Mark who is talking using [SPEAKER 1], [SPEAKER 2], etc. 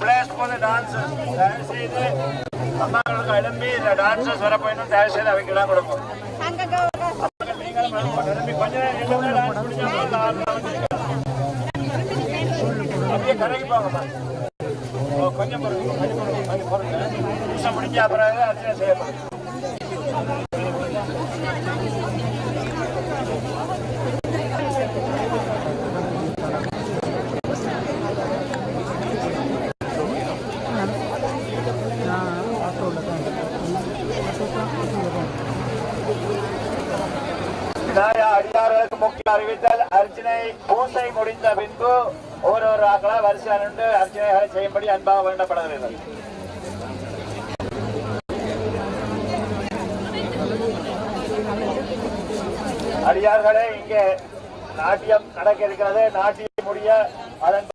[SPEAKER 1] place for the dancers. தயவு செய்து அம்மாக்களுக்கு எழும்பி இந்த டான்சர்ஸ் வர போயிடும். தயவு செய்து அவங்க இடம் கொடுக்கும். நீங்களும் எழும்பி கொஞ்ச நேரம் டான்ஸ் முடிஞ்சா அப்படியே கரைக்கு போங்கம்மா. கொஞ்சம் பொருள் முடிஞ்ச அப்புறம் அர்ச்சனை செய்யப்படும். அடியார்களுக்கு முக்கிய அறிவித்தல். அர்ச்சனை பூசை முடிந்த பின்பு ஒரு ஆக்களா வரிசையா நின்று அர்ச்சனைகளை செய்யும்படி அன்பாக வேண்டப்படுகிறது. அடியார்களே, இங்கே நாட்டியம் நடக்க இருக்கிறது. நாட்டியம் முடிய அதன்